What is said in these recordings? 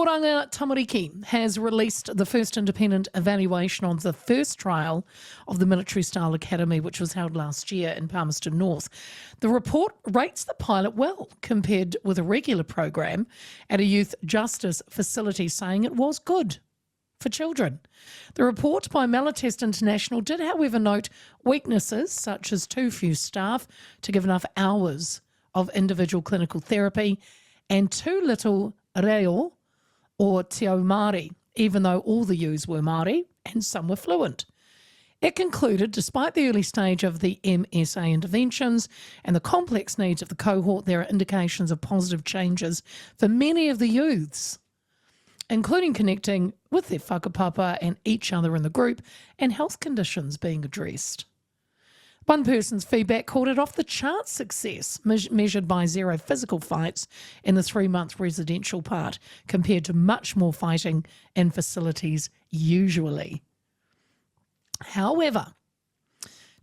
Oranga Tamariki has released the first independent evaluation on the first trial of the Military Style Academy, which was held last year in Palmerston North. The report rates the pilot well compared with a regular program at a youth justice facility, saying it was good for children. The report by Malatest International did, however, note weaknesses such as too few staff to give enough hours of individual clinical therapy and too little reo or te ao Māori, even though all the youths were Māori and some were fluent. It concluded, despite the early stage of the MSA interventions and the complex needs of the cohort, there are indications of positive changes for many of the youths, including connecting with their whakapapa and each other in the group and health conditions being addressed. One person's feedback called it off the chart success, measured by 0 physical fights in the 3-month residential part, compared to much more fighting in facilities usually. However,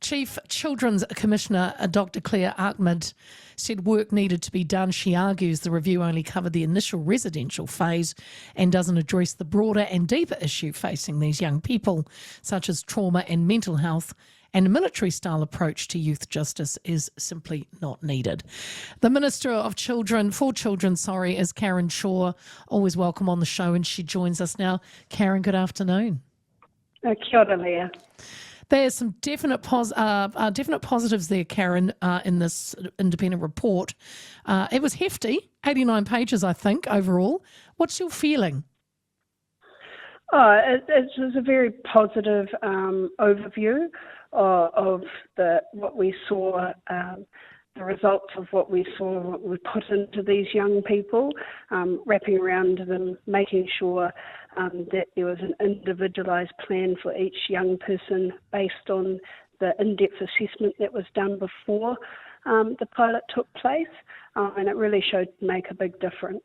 Chief Children's Commissioner Dr. Claire Ahmed said work needed to be done. She argues the review only covered the initial residential phase and doesn't address the broader and deeper issue facing these young people, such as trauma and mental health, and a military-style approach to youth justice is simply not needed. The Minister for Children, is Karen Chhour. Always welcome on the show, and she joins us now. Karen, good afternoon. Kia ora, Leah. There's some definite positives there, Karen, in this independent report. It was hefty, 89 pages, I think, overall. What's your feeling? It was a very positive overview of what we saw, the results of what we saw, what we put into these young people, wrapping around them, making sure that there was an individualised plan for each young person based on the in-depth assessment that was done before the pilot took place, and it really showed to make a big difference.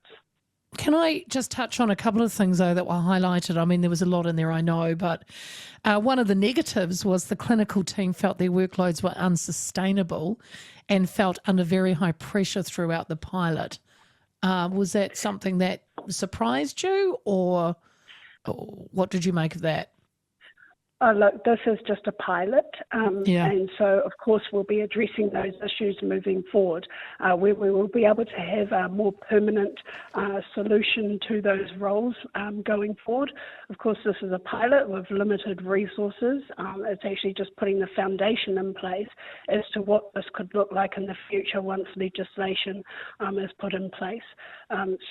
Can I just touch on a couple of things, though, that were highlighted? I mean, there was a lot in there, I know, but one of the negatives was the clinical team felt their workloads were unsustainable and felt under very high pressure throughout the pilot. Was that something that surprised you, or what did you make of that? Look, this is just a pilot, and so, of course, we'll be addressing those issues moving forward. We will be able to have a more permanent solution to those roles going forward. Of course, this is a pilot with limited resources. It's actually just putting the foundation in place as to what this could look like in the future once legislation is put in place.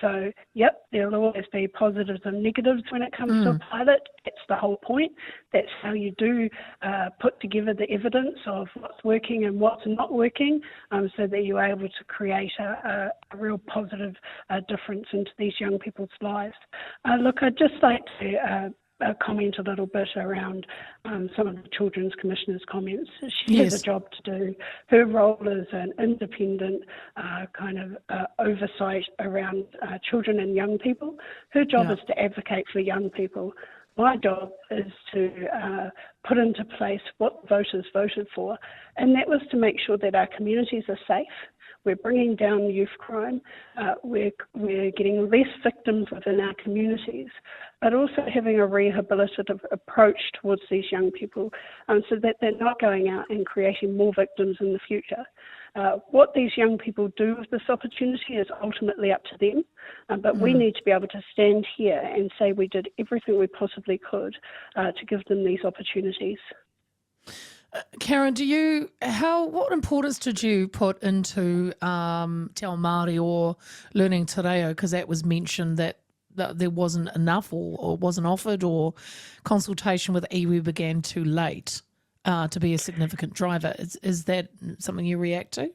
So, yep, there'll always be positives and negatives when it comes to a pilot. That's the whole point. That's how you do put together the evidence of what's working and what's not working, so that you're able to create a real positive difference into these young people's lives. Look, I'd just like to comment a little bit around some of the Children's Commissioner's comments. She has a job to do. Her role is an independent oversight around children and young people. Her job is to advocate for young people. My job is to put into place what voters voted for, and that was to make sure that our communities are safe. We're bringing down youth crime. We're getting less victims within our communities, but also having a rehabilitative approach towards these young people, so that they're not going out and creating more victims in the future. What these young people do with this opportunity is ultimately up to them, but we need to be able to stand here and say we did everything we possibly could to give them these opportunities. Karen, what importance did you put into Te ao Māori or learning te reo? Because that was mentioned that there wasn't enough or wasn't offered, or consultation with iwi began too late to be a significant driver. Is that something you react to?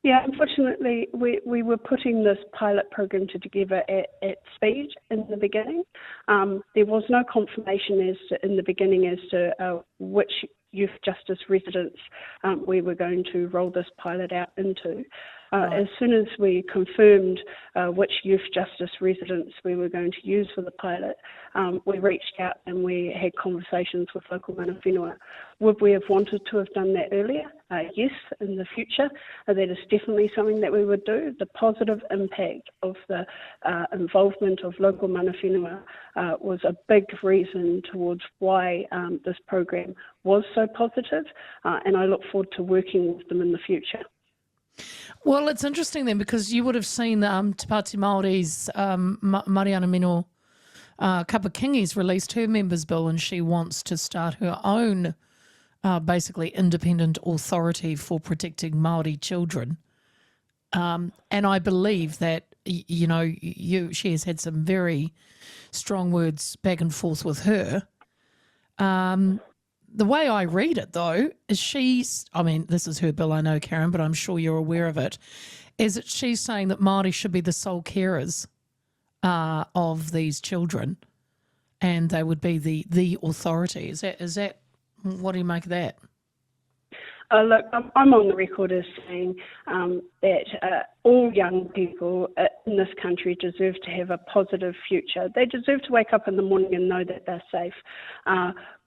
Yeah, unfortunately, we were putting this pilot program together at speed in the beginning. There was no confirmation in the beginning as to which youth justice residents we were going to roll this pilot out into. As soon as we confirmed which youth justice residents we were going to use for the pilot, we reached out and we had conversations with local mana whenua. Would we have wanted to have done that earlier? Yes, in the future. That is definitely something that we would do. The positive impact of the involvement of local mana whenua was a big reason towards why this program was so positive, and I look forward to working with them in the future. Well, it's interesting then, because you would have seen Te Pāti Māori's Mariana Mino Kapakingi's released her members' bill, and she wants to start her own basically independent authority for protecting Māori children. And I believe that, she has had some very strong words back and forth with her. The way I read it, though, is this is her bill, I know, Karen, but I'm sure you're aware of it, is that she's saying that Māori should be the sole carers of these children, and they would be the authority. Is that what do you make of that? Look, I'm on the record as saying that all young people in this country deserve to have a positive future. They deserve to wake up in the morning and know that they're safe.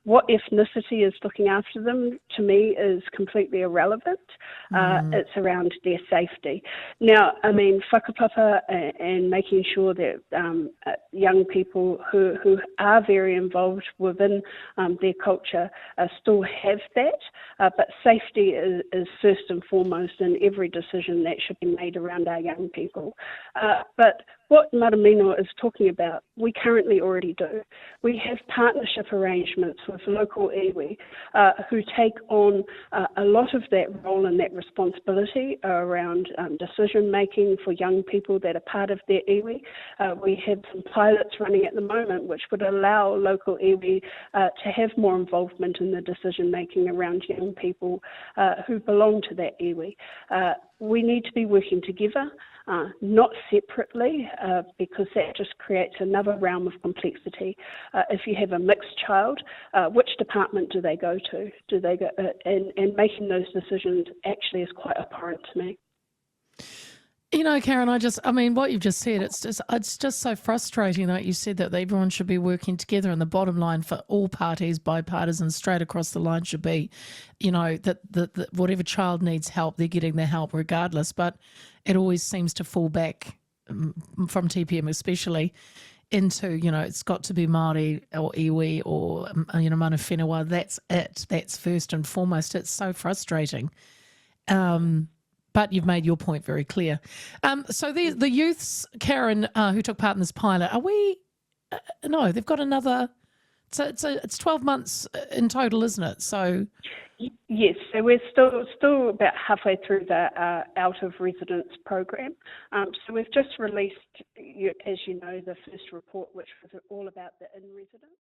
What ethnicity is looking after them, to me, is completely irrelevant. It's around their safety. Now, whakapapa and making sure that young people who are very involved within their culture still have that, but safety is first and foremost in every decision that should be made around our young people. But what Maramino is talking about, we currently already do. We have partnership arrangements with local iwi who take on a lot of that role and that responsibility around decision making for young people that are part of their iwi. We have some pilots running at the moment which would allow local iwi to have more involvement in the decision making around young people who belong to that iwi. We need to be working together, not separately, because that just creates another realm of complexity. If you have a mixed child, which department do they go to? Do they go? And making those decisions actually is quite abhorrent to me. Karen, what you've just said, it's just so frustrating that you said that everyone should be working together, and the bottom line for all parties, bipartisan, straight across the line, should be, that whatever child needs help, they're getting their help regardless. But it always seems to fall back, from TPM especially, into, it's got to be Māori or iwi or, mana whenua. That's it. That's first and foremost. It's so frustrating. But you've made your point very clear. So the youths, Karen, who took part in this pilot, no, they've got another, it's 12 months in total, isn't it? So yes, so we're still about halfway through the out of residence program. So we've just released, as you know, the first report, which was all about the in residence.